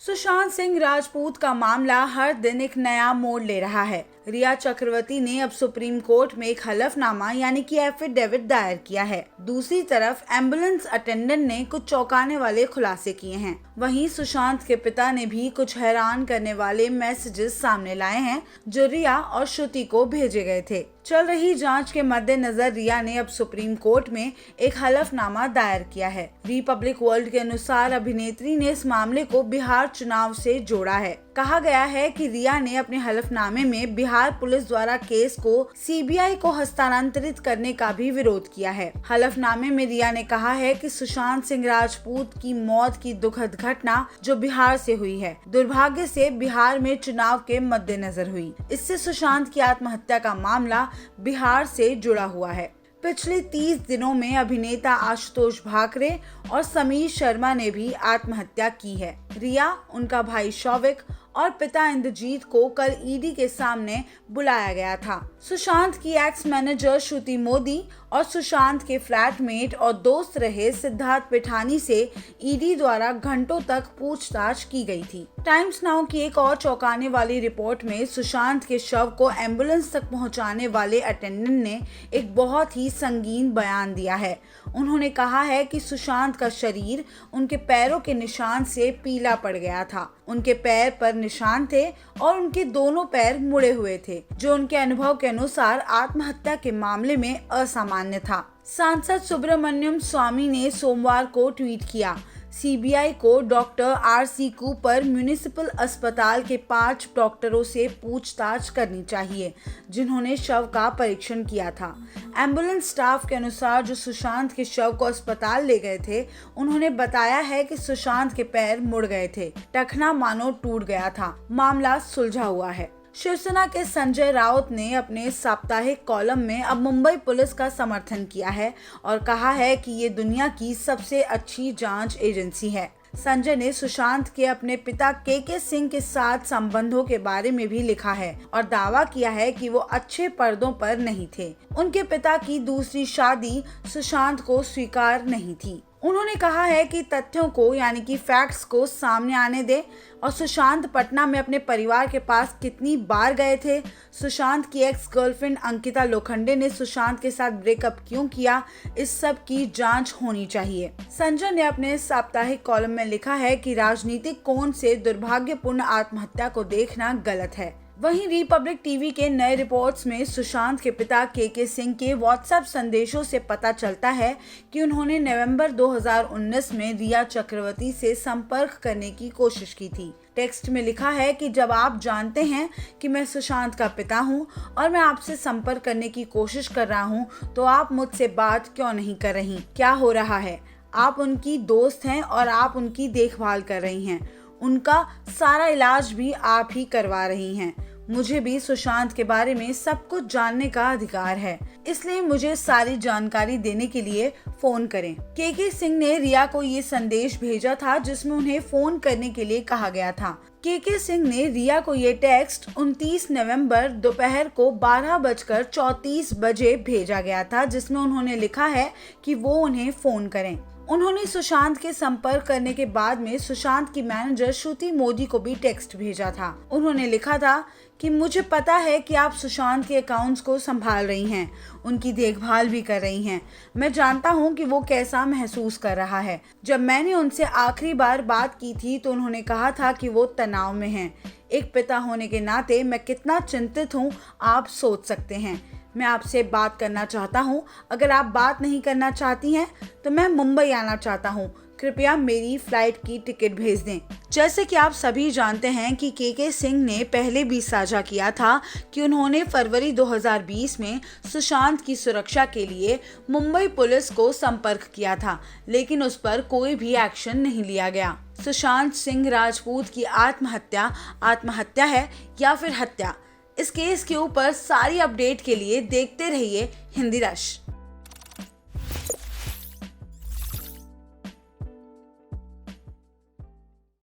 सुशांत सिंह राजपूत का मामला हर दिन एक नया मोड़ ले रहा है। रिया चक्रवर्ती ने अब सुप्रीम कोर्ट में एक हलफनामा यानी कि एफिडेविट दायर किया है। दूसरी तरफ एम्बुलेंस अटेंडेंट ने कुछ चौंकाने वाले खुलासे किए हैं। वहीं सुशांत के पिता ने भी कुछ हैरान करने वाले मैसेजेस सामने लाए हैं जो रिया और श्रुति को भेजे गए थे। चल रही जांच के मद्देनजर रिया ने अब सुप्रीम कोर्ट में एक हलफनामा दायर किया है। रिपब्लिक वर्ल्ड के अनुसार अभिनेत्री ने इस मामले को बिहार चुनाव से जोड़ा है। कहा गया है कि रिया ने अपने हलफनामे में बिहार पुलिस द्वारा केस को सीबीआई को हस्तांतरित करने का भी विरोध किया है। हलफनामे में रिया ने कहा है कि सुशांत सिंह राजपूत की मौत की दुखद घटना जो बिहार से हुई है, दुर्भाग्य से बिहार में चुनाव के मद्देनजर हुई। इससे सुशांत की आत्महत्या का मामला बिहार से जुड़ा हुआ है। पिछले 30 दिनों में अभिनेता आशुतोष भाकरे और समीर शर्मा ने भी आत्महत्या की है। रिया, उनका भाई शौविक और पिता इंद्रजीत को कल ईडी के सामने बुलाया गया था। सुशांत की एक्स मैनेजर श्रुति मोदी और सुशांत के फ्लैटमेट और दोस्त रहे सिद्धार्थ पिठानी से ईडी द्वारा घंटों तक पूछताछ की गई थी। टाइम्स नाउ की एक और चौंकाने वाली रिपोर्ट में सुशांत के शव को एम्बुलेंस तक पहुंचाने वाले अटेंडेंट ने एक बहुत ही संगीन बयान दिया है। उन्होंने कहा है कि सुशांत का शरीर उनके पैरों के निशान से पीला पड़ गया था। उनके पैर पर निशान थे और उनके दोनों पैर मुड़े हुए थे, जो उनके अनुभव के अनुसार आत्महत्या के मामले में असामान्य था। सांसद सुब्रमण्यम स्वामी ने सोमवार को ट्वीट किया, सीबीआई को डॉक्टर आर.सी. कूपर म्युनिसिपल अस्पताल के 5 डॉक्टरों से पूछताछ करनी चाहिए जिन्होंने शव का परीक्षण किया था। एम्बुलेंस स्टाफ के अनुसार जो सुशांत के शव को अस्पताल ले गए थे, उन्होंने बताया है कि सुशांत के पैर मुड़ गए थे, टखना मानो टूट गया था। मामला सुलझा हुआ है। शिवसेना के संजय राउत ने अपने साप्ताहिक कॉलम में अब मुंबई पुलिस का समर्थन किया है और कहा है कि ये दुनिया की सबसे अच्छी जांच एजेंसी है। संजय ने सुशांत के अपने पिता के सिंह के साथ संबंधों के बारे में भी लिखा है और दावा किया है कि वो अच्छे पर्दों पर नहीं थे। उनके पिता की दूसरी शादी सुशांत को स्वीकार नहीं थी। उन्होंने कहा है कि तथ्यों को यानी कि फैक्ट्स को सामने आने दे और सुशांत पटना में अपने परिवार के पास कितनी बार गए थे, सुशांत की एक्स गर्लफ्रेंड अंकिता लोखंडे ने सुशांत के साथ ब्रेकअप क्यों किया, इस सब की जांच होनी चाहिए। संजय ने अपने साप्ताहिक कॉलम में लिखा है कि राजनीतिक कोण से दुर्भाग्यपूर्ण आत्महत्या को देखना गलत है। वहीं रिपब्लिक टीवी के नए रिपोर्ट्स में सुशांत के पिता के सिंह के व्हाट्सएप संदेशों से पता चलता है कि उन्होंने नवंबर 2019 में रिया चक्रवर्ती से संपर्क करने की कोशिश की थी। टेक्स्ट में लिखा है कि जब आप जानते हैं कि मैं सुशांत का पिता हूं और मैं आपसे संपर्क करने की कोशिश कर रहा हूं, तो आप मुझसे बात क्यों नहीं कर रही? क्या हो रहा है? आप उनकी दोस्त हैं और आप उनकी देखभाल कर रही हैं। उनका सारा इलाज भी आप ही करवा रही हैं। मुझे भी सुशांत के बारे में सब कुछ जानने का अधिकार है, इसलिए मुझे सारी जानकारी देने के लिए फोन करें। के सिंह ने रिया को ये संदेश भेजा था जिसमें उन्हें फोन करने के लिए कहा गया था। के सिंह ने रिया को ये टेक्स्ट 29 नवंबर दोपहर को 12:34 भेजा गया था, जिसमें उन्होंने लिखा है कि वो उन्हें फोन करें। उन्होंने सुशांत के संपर्क करने के बाद में सुशांत की मैनेजर श्रुति मोदी को भी टेक्स्ट भेजा था। उन्होंने लिखा था कि मुझे पता है कि आप सुशांत के अकाउंट्स को संभाल रही हैं, उनकी देखभाल भी कर रही हैं। मैं जानता हूं कि वो कैसा महसूस कर रहा है। जब मैंने उनसे आखिरी बार बात की थी तो उन्होंने कहा था कि वो तनाव में हैं। एक पिता होने के नाते मैं कितना चिंतित हूँ आप सोच सकते हैं। मैं आपसे बात करना चाहता हूं। अगर आप बात नहीं करना चाहती हैं तो मैं मुंबई आना चाहता हूं। कृपया मेरी फ्लाइट की टिकट भेज दें। जैसे कि आप सभी जानते हैं कि के सिंह ने पहले भी साझा किया था कि उन्होंने फरवरी 2020 में सुशांत की सुरक्षा के लिए मुंबई पुलिस को संपर्क किया था, लेकिन उस पर कोई भी एक्शन नहीं लिया गया। सुशांत सिंह राजपूत की आत्महत्या है या फिर हत्या, इस केस के ऊपर सारी अपडेट के लिए देखते रहिए हिंदी रश।